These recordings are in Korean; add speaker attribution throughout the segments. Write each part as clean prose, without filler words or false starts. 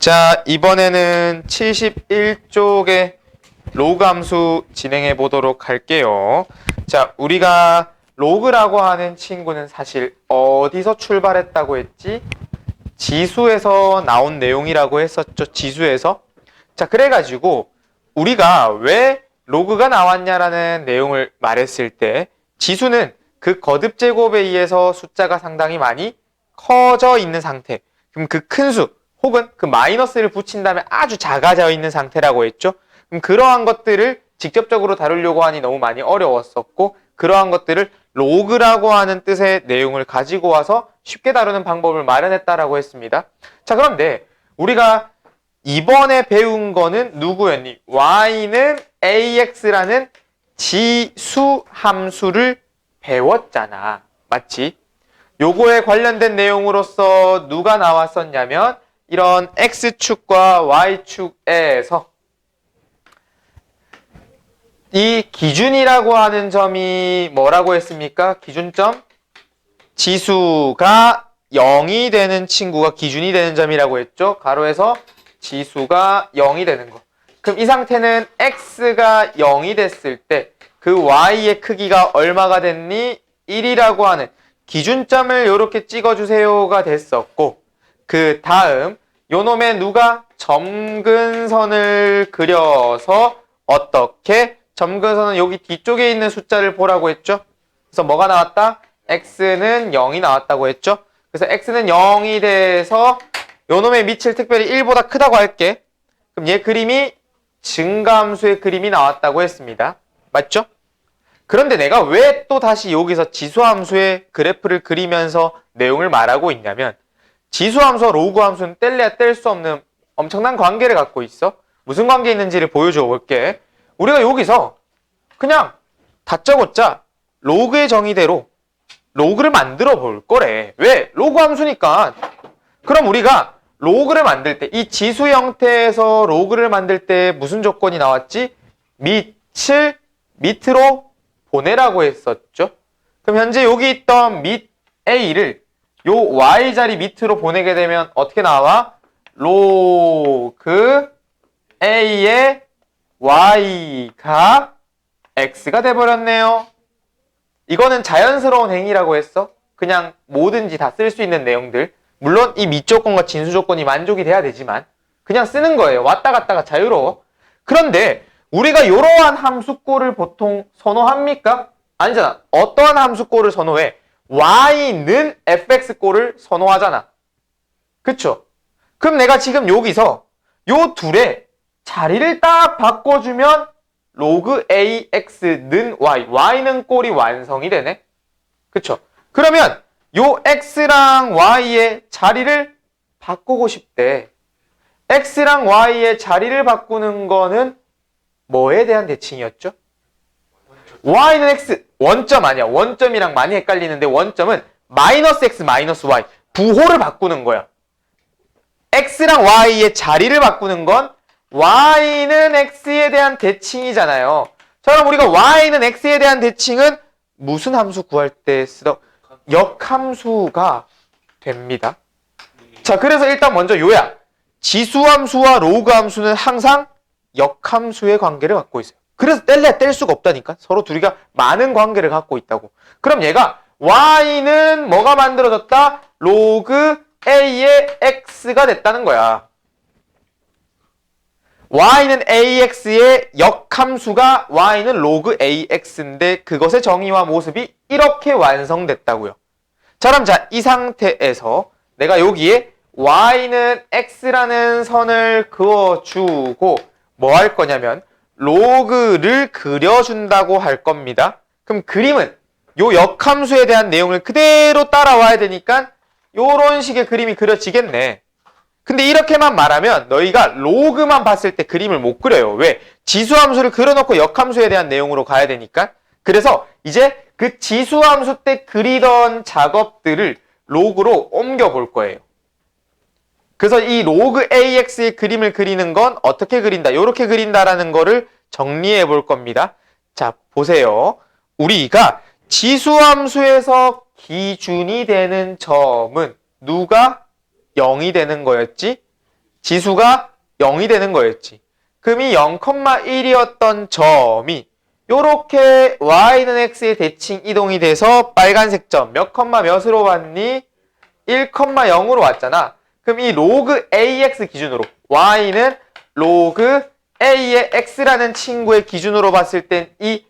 Speaker 1: 자, 이번에는 71쪽의 로그 함수 진행해 보도록 할게요. 자, 우리가 로그라고 하는 친구는 사실 어디서 출발했다고 했지? 지수에서 나온 내용이라고 했었죠. 지수에서. 자, 그래가지고 우리가 왜 로그가 나왔냐라는 내용을 말했을 때 지수는 그 거듭 제곱에 의해서 숫자가 상당히 많이 커져 있는 상태. 그럼 그 큰 수 혹은 그 마이너스를 붙인 다음에 아주 작아져 있는 상태라고 했죠. 그럼 그러한 것들을 직접적으로 다루려고 하니 너무 많이 어려웠었고, 그러한 것들을 로그라고 하는 뜻의 내용을 가지고 와서 쉽게 다루는 방법을 마련했다라고 했습니다. 자, 그런데 우리가 이번에 배운 거는 누구였니? y는 ax라는 지수 함수를 배웠잖아. 맞지? 요거에 관련된 내용으로서 누가 나왔었냐면 이런 x축과 y축에서 이 기준이라고 하는 점이 뭐라고 했습니까? 기준점? 지수가 0이 되는 친구가 기준이 되는 점이라고 했죠. 가로에서 지수가 0이 되는 거. 그럼 이 상태는 x가 0이 됐을 때 그 y의 크기가 얼마가 됐니? 1이라고 하는 기준점을 이렇게 찍어주세요가 됐었고, 그 다음 요놈의 누가 점근선을 그려서 어떻게 점근선은 여기 뒤쪽에 있는 숫자를 보라고 했죠. 그래서 뭐가 나왔다? x는 0이 나왔다고 했죠. 그래서 x는 0이 돼서 요놈의 밑을 특별히 1보다 크다고 할게. 그럼 얘 그림이 증가함수의 그림이 나왔다고 했습니다. 맞죠? 그런데 내가 왜 또 다시 여기서 지수함수의 그래프를 그리면서 내용을 말하고 있냐면, 지수함수와 로그함수는 뗄래야 뗄 수 없는 엄청난 관계를 갖고 있어. 무슨 관계 있는지를 보여줘 볼게. 우리가 여기서 그냥 다짜고짜 로그의 정의대로 로그를 만들어 볼 거래. 왜? 로그 함수니까. 그럼 우리가 로그를 만들 때, 이 지수 형태에서 로그를 만들 때 무슨 조건이 나왔지? 밑을 밑으로 보내라고 했었죠. 그럼 현재 여기 있던 밑 a를 요 y자리 밑으로 보내게 되면 어떻게 나와? 로그 a의 y가 x가 돼버렸네요. 이거는 자연스러운 행위라고 했어. 그냥 뭐든지 다 쓸 수 있는 내용들. 물론 이 밑조건과 진수조건이 만족이 돼야 되지만 그냥 쓰는 거예요. 왔다 갔다가 자유로워. 그런데 우리가 이러한 함수꼴을 보통 선호합니까? 아니잖아. 어떠한 함수꼴을 선호해? y는 fx꼴을 선호하잖아. 그쵸? 그럼 내가 지금 여기서 요 둘의 자리를 딱 바꿔주면 로그 ax는 y는 꼴이 완성이 되네. 그쵸? 그러면 요 x랑 y의 자리를 바꾸고 싶대. x랑 y의 자리를 바꾸는 거는 뭐에 대한 대칭이었죠? y는 x, 원점 아니야. 원점이랑 많이 헷갈리는데 원점은 마이너스 x 마이너스 y, 부호를 바꾸는 거야. x랑 y의 자리를 바꾸는 건 y는 x에 대한 대칭이잖아요. 자, 그럼 우리가 y는 x에 대한 대칭은 무슨 함수 구할 때 쓰던 역함수가 됩니다. 자, 그래서 일단 먼저 요야. 지수함수와 로그함수는 항상 역함수의 관계를 갖고 있어요. 그래서 뗄래야 뗄 수가 없다니까. 서로 둘이가 많은 관계를 갖고 있다고. 그럼 얘가 y는 뭐가 만들어졌다? 로그 a의 x가 됐다는 거야. y는 ax의 역함수가 y는 로그 ax인데 그것의 정의와 모습이 이렇게 완성됐다고요. 자, 그럼 자, 이 상태에서 내가 여기에 y는 x라는 선을 그어주고 뭐 할 거냐면 로그를 그려준다고 할 겁니다. 그럼 그림은 요 역함수에 대한 내용을 그대로 따라와야 되니까 요런 식의 그림이 그려지겠네. 근데 이렇게만 말하면 너희가 로그만 봤을 때 그림을 못 그려요. 왜? 지수함수를 그려놓고 역함수에 대한 내용으로 가야 되니까. 그래서 이제 그 지수함수 때 그리던 작업들을 로그로 옮겨 볼 거예요. 그래서 이 로그 ax의 그림을 그리는 건 어떻게 그린다, 이렇게 그린다라는 거를 정리해 볼 겁니다. 자, 보세요. 우리가 지수함수에서 기준이 되는 점은 누가 0이 되는 거였지? 지수가 0이 되는 거였지. 그럼 이 0,1이었던 점이 요렇게 y는 x의 대칭 이동이 돼서 빨간색 점 몇 컴마 몇으로 왔니? 1,0으로 왔잖아. 그럼 이 로그 ax 기준으로 y는 로그 a의 x라는 친구의 기준으로 봤을 땐 이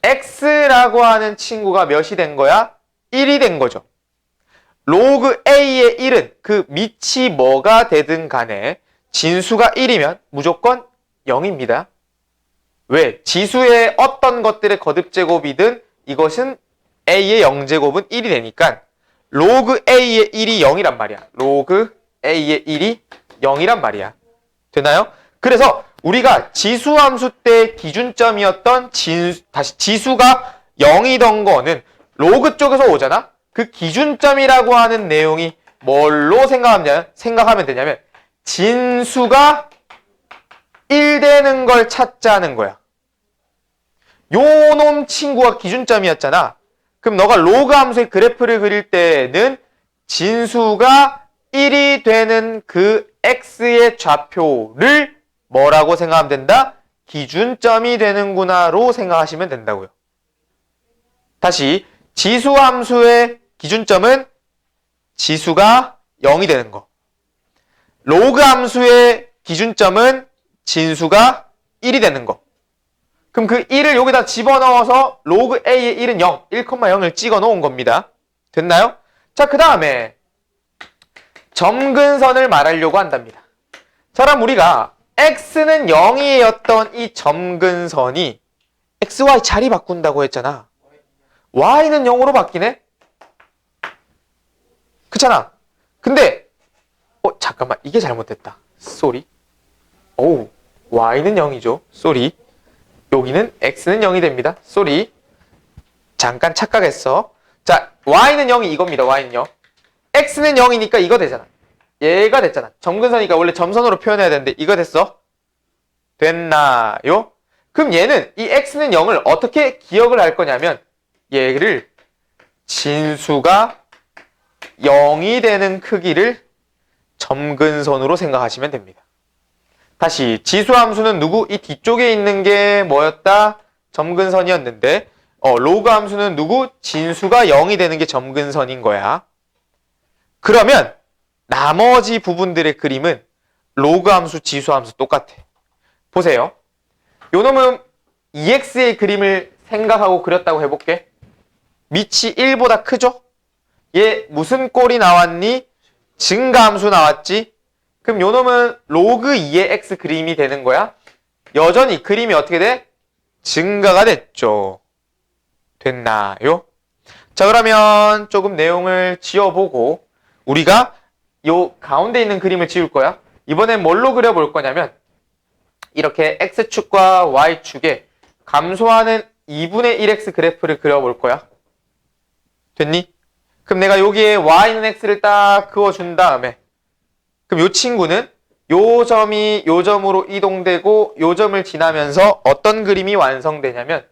Speaker 1: x라고 하는 친구가 몇이 된 거야? 1이 된 거죠. 로그 a의 1은 그 밑이 뭐가 되든 간에 진수가 1이면 무조건 0입니다. 왜? 지수의 어떤 것들의 거듭제곱이든 이것은 a의 0제곱은 1이 되니까 로그 a의 1이 0이란 말이야. 로그 a의 1이 0이란 말이야. 되나요? 그래서 우리가 지수함수 때 기준점이었던 지수가 0이던 거는 로그 쪽에서 오잖아? 그 기준점이라고 하는 내용이 뭘로 생각하면 되냐면 진수가 1 되는 걸 찾자는 거야. 요 놈 친구가 기준점이었잖아. 그럼 너가 로그 함수의 그래프를 그릴 때는 진수가 1이 되는 그 x의 좌표를 뭐라고 생각하면 된다? 기준점이 되는구나로 생각하시면 된다고요. 다시 지수함수의 기준점은 지수가 0이 되는 거. 로그 함수의 기준점은 진수가 1이 되는 거. 그럼 그 1을 여기다 집어넣어서 로그 a의 1은 0, 1,0을 찍어 놓은 겁니다. 됐나요? 자, 그 다음에 점근선을 말하려고 한답니다. 자, 그럼 우리가 x는 0이었던 이 점근선이 xy 자리 바꾼다고 했잖아. y는 0으로 바뀌네? 그렇잖아. 근데 잠깐만, 이게 잘못됐다. 쏘리. 오우, y는 0이죠. 쏘리. 여기는 x는 0이 됩니다. 쏘리. 잠깐 착각했어. 자, y는 0이 이겁니다. y는 0. x는 0이니까 이거 되잖아. 얘가 됐잖아. 점근선이니까 원래 점선으로 표현해야 되는데 이거 됐어? 됐나요? 그럼 얘는 이 x는 0을 어떻게 기억을 할 거냐면 얘를 진수가 0이 되는 크기를 점근선으로 생각하시면 됩니다. 다시 지수함수는 누구? 이 뒤쪽에 있는 게 뭐였다? 점근선이었는데 로그 함수는 누구? 진수가 0이 되는 게 점근선인 거야. 그러면 나머지 부분들의 그림은 로그 함수, 지수 함수 똑같아. 보세요. 요 놈은 EX의 그림을 생각하고 그렸다고 해볼게. 밑이 1보다 크죠? 얘 무슨 꼴이 나왔니? 증가함수 나왔지? 그럼 요 놈은 로그 2의 x 그림이 되는 거야. 여전히 그림이 어떻게 돼? 증가가 됐죠. 됐나요? 자, 그러면 조금 내용을 지어보고 우리가 요 가운데 있는 그림을 지울 거야. 이번엔 뭘로 그려볼 거냐면 이렇게 x축과 y축에 감소하는 2분의 1x 그래프를 그려볼 거야. 됐니? 그럼 내가 여기에 y는 x를 딱 그어준 다음에 그럼 요 친구는 요 점이 요 점으로 이동되고 요 점을 지나면서 어떤 그림이 완성되냐면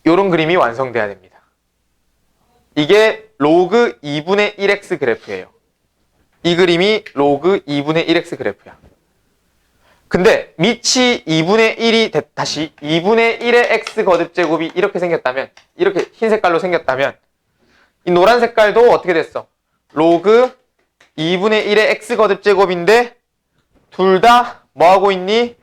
Speaker 1: 요런 그림이 완성돼야 됩니다. 이게 로그 2분의 1x 그래프예요. 이 그림이 로그 2분의 1x 그래프야. 근데 밑이 2분의 1이 다시 2분의 1의 x 거듭제곱이 이렇게 생겼다면 이렇게 흰 색깔로 생겼다면 이 노란 색깔도 어떻게 됐어? 로그 2분의 1의 x 거듭제곱인데 둘 다 뭐하고 있니?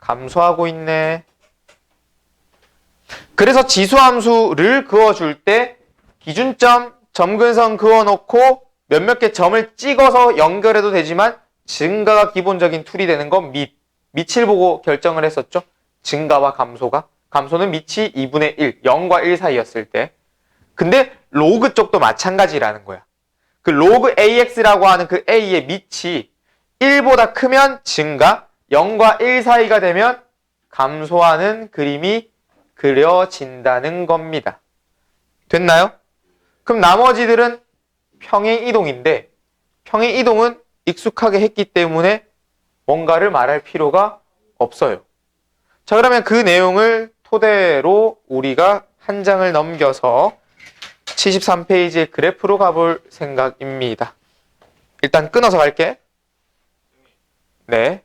Speaker 1: 감소하고 있네. 그래서 지수함수를 그어줄 때 기준점, 점근선 그어놓고 몇몇 개 점을 찍어서 연결해도 되지만 증가가 기본적인 툴이 되는 건 밑을 보고 결정을 했었죠. 증가와 감소가. 감소는 밑이 2분의 1, 0과 1 사이였을 때. 근데 로그 쪽도 마찬가지라는 거야. 그 로그 AX라고 하는 그 A의 밑이 1보다 크면 증가, 0과 1 사이가 되면 감소하는 그림이 그려진다는 겁니다. 됐나요? 그럼 나머지들은 평행 이동인데 평행 이동은 익숙하게 했기 때문에 뭔가를 말할 필요가 없어요. 자, 그러면 그 내용을 토대로 우리가 한 장을 넘겨서 73페이지의 그래프로 가볼 생각입니다. 일단 끊어서 갈게. 네.